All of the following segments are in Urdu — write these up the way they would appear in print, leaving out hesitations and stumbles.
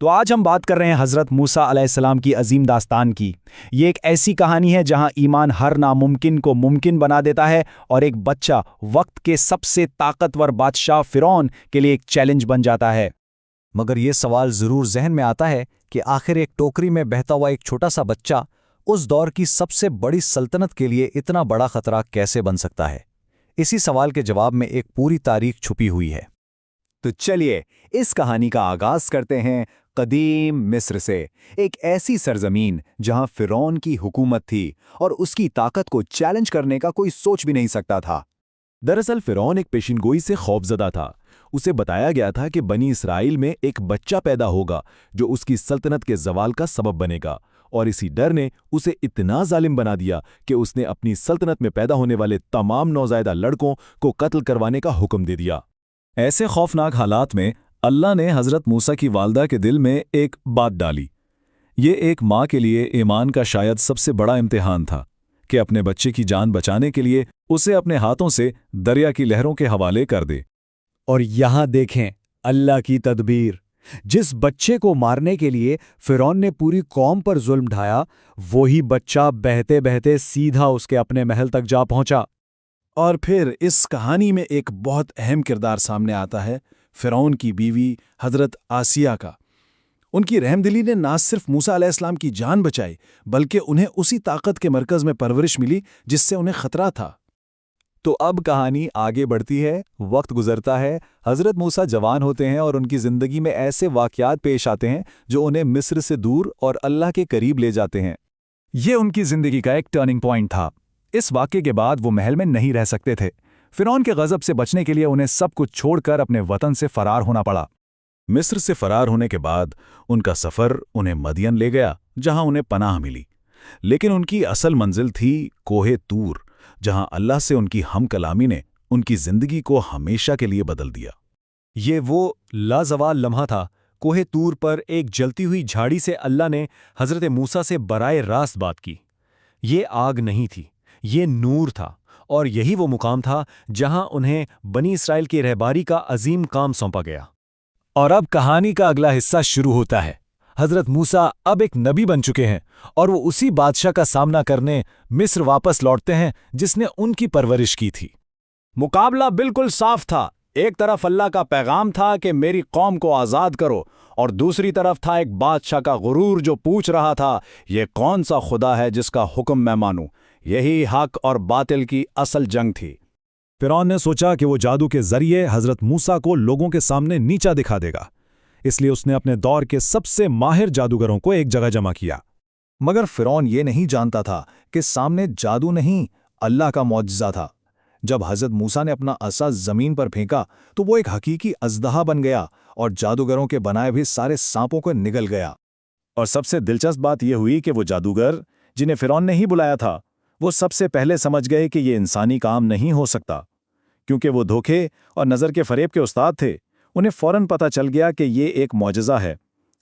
تو آج ہم بات کر رہے ہیں حضرت موسیٰ علیہ السلام کی عظیم داستان کی۔ یہ ایک ایسی کہانی ہے جہاں ایمان ہر ناممکن کو ممکن بنا دیتا ہے اور ایک بچہ وقت کے سب سے طاقتور بادشاہ فرعون کے لیے ایک چیلنج بن جاتا ہے۔ مگر یہ سوال ضرور ذہن میں آتا ہے کہ آخر ایک ٹوکری میں بہتا ہوا ایک چھوٹا سا بچہ اس دور کی سب سے بڑی سلطنت کے لیے اتنا بڑا خطرہ کیسے بن سکتا ہے؟ اسی سوال کے جواب میں ایک پوری تاریخ چھپی ہوئی ہے۔ تو چلیے اس کہانی کا آغاز کرتے ہیں قدیم مصر سے، ایک ایسی سرزمین جہاں فرعون کی حکومت تھی اور اس کی طاقت کو چیلنج کرنے کا کوئی سوچ بھی نہیں سکتا تھا۔ دراصل فرعون ایک پیشین گوئی سے خوفزدہ تھا۔ اسے بتایا گیا تھا کہ بنی اسرائیل میں ایک بچہ پیدا ہوگا جو اس کی سلطنت کے زوال کا سبب بنے گا، اور اسی ڈر نے اسے اتنا ظالم بنا دیا کہ اس نے اپنی سلطنت میں پیدا ہونے والے تمام نوزائیدہ لڑکوں کو قتل کروانے کا حکم دے دیا۔ ایسے خوفناک حالات میں اللہ نے حضرت موسیٰ کی والدہ کے دل میں ایک بات ڈالی۔ یہ ایک ماں کے لیے ایمان کا شاید سب سے بڑا امتحان تھا کہ اپنے بچے کی جان بچانے کے لیے اسے اپنے ہاتھوں سے دریا کی لہروں کے حوالے کر دے۔ اور یہاں دیکھیں اللہ کی تدبیر۔ جس بچے کو مارنے کے لیے فرعون نے پوری قوم پر ظلم ڈھایا، وہی بچہ بہتے بہتے سیدھا اس کے اپنے محل تک جا پہنچا۔ اور پھر اس کہانی میں ایک بہت اہم کردار سامنے آتا ہے فرعون کی بیوی حضرت آسیہ کا۔ ان کی رحم دلی نے نہ صرف موسیٰ علیہ السلام کی جان بچائی، بلکہ انہیں اسی طاقت کے مرکز میں پرورش ملی جس سے انہیں خطرہ تھا۔ تو اب کہانی آگے بڑھتی ہے، وقت گزرتا ہے، حضرت موسیٰ جوان ہوتے ہیں اور ان کی زندگی میں ایسے واقعات پیش آتے ہیں جو انہیں مصر سے دور اور اللہ کے قریب لے جاتے ہیں۔ یہ ان کی زندگی کا ایک ٹرننگ پوائنٹ تھا۔ اس واقعے کے بعد وہ محل میں نہیں رہ سکتے تھے۔ فرعون کے غضب سے بچنے کے لیے انہیں سب کچھ چھوڑ کر اپنے وطن سے فرار ہونا پڑا۔ مصر سے فرار ہونے کے بعد ان کا سفر انہیں مدین لے گیا، جہاں انہیں پناہ ملی۔ لیکن ان کی اصل منزل تھی کوہ طور، جہاں اللہ سے ان کی ہم کلامی نے ان کی زندگی کو ہمیشہ کے لیے بدل دیا۔ یہ وہ لازوال لمحہ تھا۔ کوہ طور پر ایک جلتی ہوئی جھاڑی سے اللہ نے حضرت موسیٰ سے براہ راست بات کی۔ یہ آگ نہیں تھی، یہ نور تھا، اور یہی وہ مقام تھا جہاں انہیں بنی اسرائیل کی رہباری کا عظیم کام سونپا گیا۔ اور اب کہانی کا اگلا حصہ شروع ہوتا ہے۔ حضرت موسیٰ اب ایک نبی بن چکے ہیں اور وہ اسی بادشاہ کا سامنا کرنے مصر واپس لوٹتے ہیں جس نے ان کی پرورش کی تھی۔ مقابلہ بالکل صاف تھا۔ ایک طرف اللہ کا پیغام تھا کہ میری قوم کو آزاد کرو، اور دوسری طرف تھا ایک بادشاہ کا غرور جو پوچھ رہا تھا، یہ کون سا خدا ہے جس کا حکم میں مانوں؟ یہی حق اور باطل کی اصل جنگ تھی۔ فرعون نے سوچا کہ وہ جادو کے ذریعے حضرت موسیٰ کو لوگوں کے سامنے نیچا دکھا دے گا، اس لیے اس نے اپنے دور کے سب سے ماہر جادوگروں کو ایک جگہ جمع کیا۔ مگر فرعون یہ نہیں جانتا تھا کہ سامنے جادو نہیں، اللہ کا معجزہ تھا۔ جب حضرت موسیٰ نے اپنا عصا زمین پر پھینکا تو وہ ایک حقیقی اژدہا بن گیا اور جادوگروں کے بنائے بھی سارے سانپوں کو نگل گیا۔ اور سب سے دلچسپ بات یہ ہوئی کہ وہ جادوگر جنہیں فرعون نے ہی بلایا تھا، وہ سب سے پہلے سمجھ گئے کہ یہ انسانی کام نہیں ہو سکتا، کیونکہ وہ دھوکے اور نظر کے فریب کے استاد تھے۔ انہیں فوراً پتہ چل گیا کہ یہ ایک معجزہ ہے،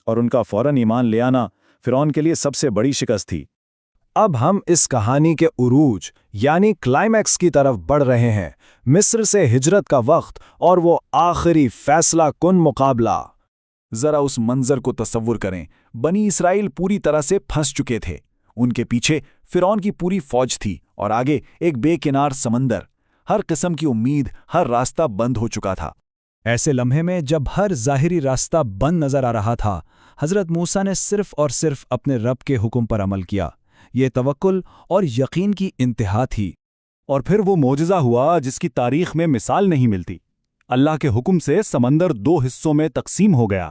اور ان کا فوراً ایمان لے آنا فرعون کے لیے سب سے بڑی شکست تھی۔ اب ہم اس کہانی کے عروج یعنی کلائمیکس کی طرف بڑھ رہے ہیں، مصر سے ہجرت کا وقت اور وہ آخری فیصلہ کن مقابلہ۔ ذرا اس منظر کو تصور کریں۔ بنی اسرائیل پوری طرح سے پھنس چکے تھے۔ ان کے پیچھے فرعون کی پوری فوج تھی اور آگے ایک بے کنار سمندر۔ ہر قسم کی امید، ہر راستہ بند ہو چکا تھا۔ ایسے لمحے میں جب ہر ظاہری راستہ بند نظر آ رہا تھا، حضرت موسیٰ نے صرف اور صرف اپنے رب کے حکم پر عمل کیا۔ یہ توکل اور یقین کی انتہا تھی۔ اور پھر وہ معجزہ ہوا جس کی تاریخ میں مثال نہیں ملتی۔ اللہ کے حکم سے سمندر 2 حصوں میں تقسیم ہو گیا،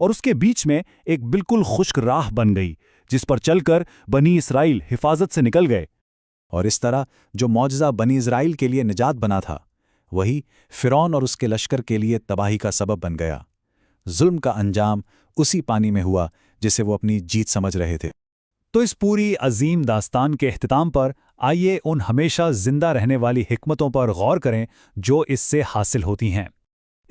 اور اس کے بیچ میں ایک بالکل خشک راہ بن گئی جس پر چل کر بنی اسرائیل حفاظت سے نکل گئے۔ اور اس طرح جو معجزہ بنی اسرائیل کے لیے نجات بنا تھا، وہی فرعون اور اس کے لشکر کے لیے تباہی کا سبب بن گیا۔ ظلم کا انجام اسی پانی میں ہوا جسے وہ اپنی جیت سمجھ رہے تھے۔ تو اس پوری عظیم داستان کے اختتام پر آئیے ان ہمیشہ زندہ رہنے والی حکمتوں پر غور کریں جو اس سے حاصل ہوتی ہیں۔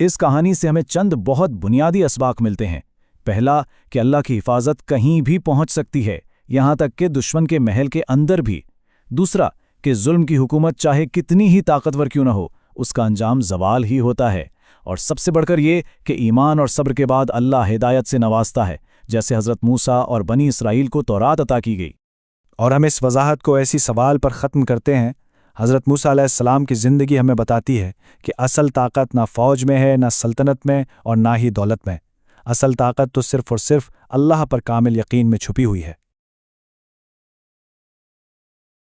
اس کہانی سے ہمیں چند بہت بنیادی اسباق ملتے ہیں۔ پہلا کہ اللہ کی حفاظت کہیں بھی پہنچ سکتی ہے، یہاں تک کہ دشمن کے محل کے اندر بھی۔ دوسرا کہ ظلم کی حکومت چاہے کتنی ہی طاقتور کیوں نہ ہو، اس کا انجام زوال ہی ہوتا ہے۔ اور سب سے بڑھ کر یہ کہ ایمان اور صبر کے بعد اللہ ہدایت سے نوازتا ہے، جیسے حضرت موسیٰ اور بنی اسرائیل کو تورات عطا کی گئی۔ اور ہم اس وضاحت کو ایسی سوال پر ختم کرتے ہیں۔ حضرت موسیٰ علیہ السلام کی زندگی ہمیں بتاتی ہے کہ اصل طاقت نہ فوج میں ہے، نہ سلطنت میں، اور نہ ہی دولت میں۔ اصل طاقت تو صرف اور صرف اللہ پر کامل یقین میں چھپی ہوئی ہے۔